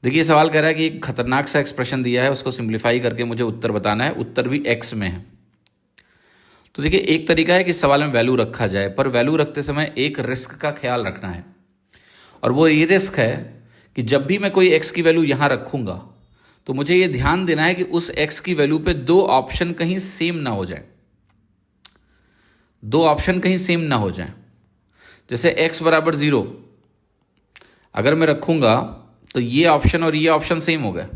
देखिए सवाल कह रहा है कि एक खतरनाक सा एक्सप्रेशन दिया है, उसको सिंप्लीफाई करके मुझे उत्तर बताना है। उत्तर भी एक्स में है। तो देखिए एक तरीका है कि सवाल में वैल्यू रखा जाए, पर वैल्यू रखते समय एक रिस्क का ख्याल रखना है। और वो ये रिस्क है कि जब भी मैं कोई एक्स की वैल्यू यहाँ रखूँगा तो मुझे ये ध्यान देना है कि उस एक्स की वैल्यू पे दो ऑप्शन कहीं सेम ना हो जाए। दो ऑप्शन कहीं सेम ना हो जाए। जैसे x बराबर 0 अगर मैं रखूँगा तो ये ऑप्शन और ये ऑप्शन सेम हो गया,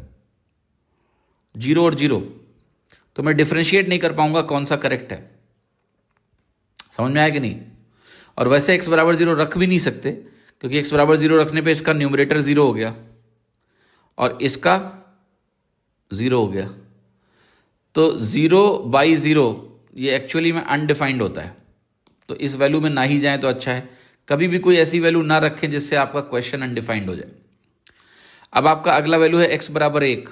0 और 0, तो मैं डिफ्रेंशिएट नहीं कर पाऊंगा कौन सा करेक्ट है। समझ में आया कि नहीं? और वैसे x बराबर 0 रख भी नहीं सकते, क्योंकि x बराबर 0 रखने पे इसका न्यूमरेटर 0 हो गया और इसका 0 हो गया। तो 0/0 ये एक्चुअली में अनडिफाइंड होता है, तो इस वैल्यू में ना ही जाए तो अच्छा है। कभी भी कोई ऐसी वैल्यू ना रखें जिससे आपका क्वेश्चन अनडिफाइंड हो जाए। अब आपका अगला वैल्यू है x बराबर 1,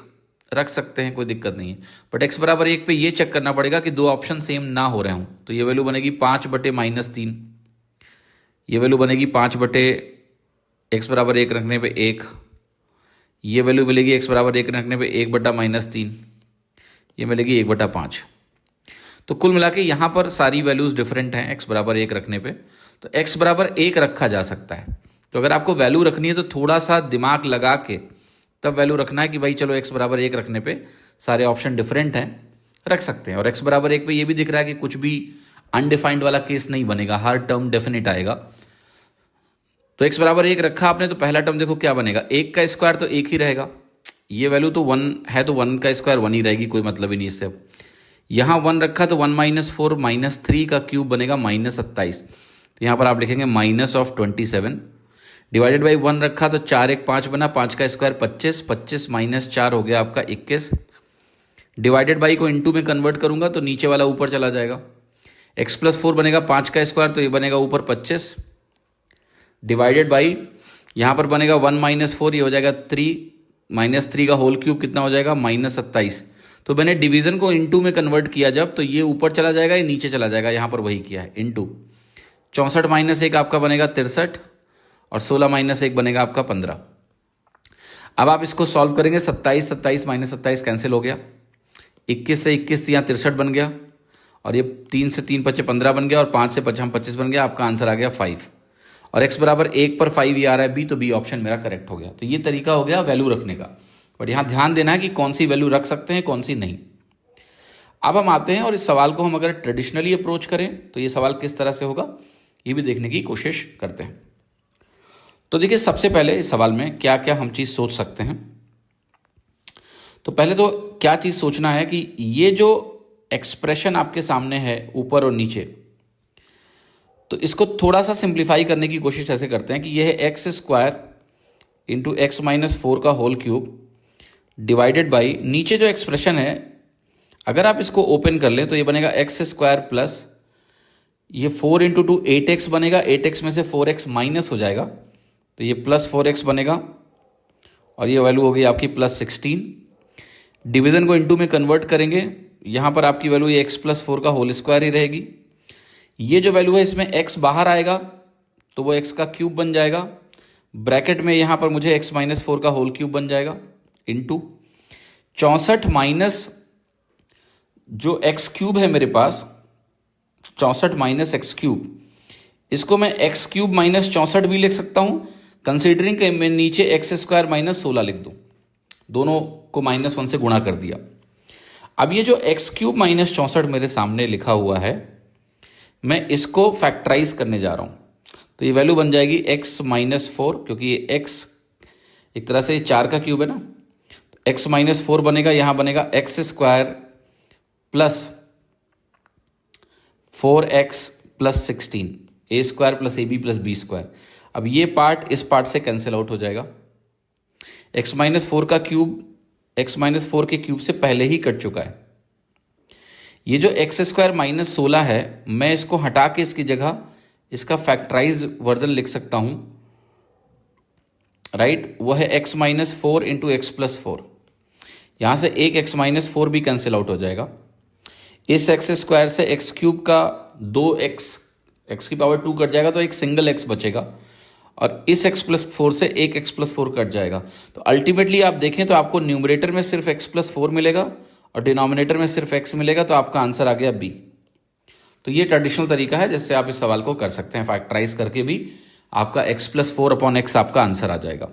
रख सकते हैं, कोई दिक्कत नहीं है। बट x बराबर 1 पे ये चेक करना पड़ेगा कि दो ऑप्शन सेम ना हो रहे हों। तो ये वैल्यू बनेगी 5/-3, ये वैल्यू बनेगी 5/, x बराबर 1 रखने पे 1, ये वैल्यू मिलेगी x बराबर 1 रखने पे 1/-3, ये मिलेगी 1/5। तो कुल मिला के यहाँ पर सारी वैल्यूज़ डिफरेंट हैं x बराबर 1 रखने पे। तो x बराबर 1 रखा जा सकता है। तो अगर आपको वैल्यू रखनी है तो थोड़ा सा दिमाग लगा के तब वैल्यू रखना है कि भाई चलो x बराबर 1 रखने पे सारे ऑप्शन डिफरेंट हैं, रख सकते हैं। और x बराबर 1 पे ये भी दिख रहा है कि कुछ भी अनडिफाइंड वाला केस नहीं बनेगा, हर टर्म डेफिनेट आएगा। तो x बराबर 1 रखा आपने तो पहला टर्म देखो क्या बनेगा, 1 का स्क्वायर तो 1 ही रहेगा। ये वैल्यू तो 1 है तो 1 का स्क्वायर 1 ही रहेगी, कोई मतलब ही नहीं इससे। अब यहाँ 1 रखा तो 1 - 4 - 3 का क्यूब बनेगा -27। तो यहाँ पर आप लिखेंगे -27 डिवाइडेड बाई 1 रखा तो 4 1 5 बना, 5 का स्क्वायर 25, 25 - 4 हो गया आपका 21। डिवाइडेड बाई को इनटू में कन्वर्ट करूंगा तो नीचे वाला ऊपर चला जाएगा। x + 4 बनेगा 5 का स्क्वायर, तो ये बनेगा ऊपर 25 डिवाइडेड बाई यहाँ पर बनेगा 1 - 4, ये हो जाएगा 3 -3 का होल क्यूब कितना हो जाएगा -27। तो मैंने डिवीजन को इनटू में कन्वर्ट किया जब, तो ये ऊपर चला जाएगा, ये नीचे चला जाएगा, यहाँ पर वही किया है इनटू। 64 - 1 आपका बनेगा 63 और 16 - 1 बनेगा आपका 15। अब आप इसको सॉल्व करेंगे, 27 27 - 27 कैंसिल हो गया, 21 से 21 यहाँ 63 बन गया, और ये 3 से 3 × 5 = 15 बन गया, और 5 से 5 = 25 बन गया। आपका आंसर आ गया 5। और x बराबर 1 पर 5 ये आ रहा है बी, तो बी ऑप्शन मेरा करेक्ट हो गया। तो ये तरीका हो गया वैल्यू रखने का। बट यहाँ ध्यान देना है कि कौन सी वैल्यू रख सकते हैं, कौन सी नहीं। अब हम आते हैं और इस सवाल को हम अगर ट्रेडिशनली अप्रोच करें तो ये सवाल किस तरह से होगा, ये भी देखने की कोशिश करते हैं। तो देखिए सबसे पहले इस सवाल में क्या क्या हम चीज़ सोच सकते हैं। तो पहले तो क्या चीज़ सोचना है कि ये जो एक्सप्रेशन आपके सामने है ऊपर और नीचे, तो इसको थोड़ा सा सिंप्लीफाई करने की कोशिश ऐसे करते हैं कि यह है x² × x - 4 का होल क्यूब डिवाइडेड बाई नीचे जो एक्सप्रेशन है, अगर आप इसको ओपन कर लें तो ये बनेगा x² प्लस ये 4 × 2 8x बनेगा, 8x में से 4x माइनस हो जाएगा तो ये +4x बनेगा, और ये वैल्यू हो गई आपकी +16। डिवीज़न को इनटू में कन्वर्ट करेंगे, यहाँ पर आपकी वैल्यू ये x + 4 का होल स्क्वायर ही रहेगी। ये जो वैल्यू है इसमें x बाहर आएगा तो वो x का क्यूब बन जाएगा, ब्रैकेट में यहाँ पर मुझे x - 4 का होल क्यूब बन जाएगा इनटू 64 माइनस जो x³ है मेरे पास, 64 - x³, इसको मैं x³ - 64 भी लिख सकता हूँ, कंसीडरिंग कि मैं नीचे x² - 16 लिख दूँ, दोनों को -1 से गुणा कर दिया। अब ये जो x³ - 64 मेरे सामने लिखा हुआ है, मैं इसको फैक्टराइज करने जा रहा हूँ। तो ये वैल्यू बन जाएगी x - 4, क्योंकि ये x एक तरह से 4 का क्यूब है ना, x - 4 बनेगा, यहाँ बनेगा x² plus 4x + 16 a² + ab + b²। अब ये पार्ट इस पार्ट से कैंसिल आउट हो जाएगा। x - 4 का क्यूब x - 4 के क्यूब से पहले ही कट चुका है। ये जो x² - 16 है, मैं इसको हटा के इसकी जगह इसका फैक्टराइज वर्जन लिख सकता हूँ, राइट। वो है x - 4 × x + 4। यहाँ से एक x - 4 भी कैंसिल आउट हो जाएगा। इस x² से x³ का 2x, x की पावर 2 कट जाएगा तो एक सिंगल x बचेगा, और इस x प्लस 4 से एक x प्लस 4 कट जाएगा। तो अल्टीमेटली आप देखें तो आपको न्यूमरेटर में सिर्फ x प्लस 4 मिलेगा और डिनोमिनेटर में सिर्फ x मिलेगा, तो आपका आंसर आ गया बी। तो ये ट्रेडिशनल तरीका है जिससे आप इस सवाल को कर सकते हैं। फैक्टराइज करके भी आपका x प्लस 4 अपॉन एक्स आपका आंसर आ जाएगा।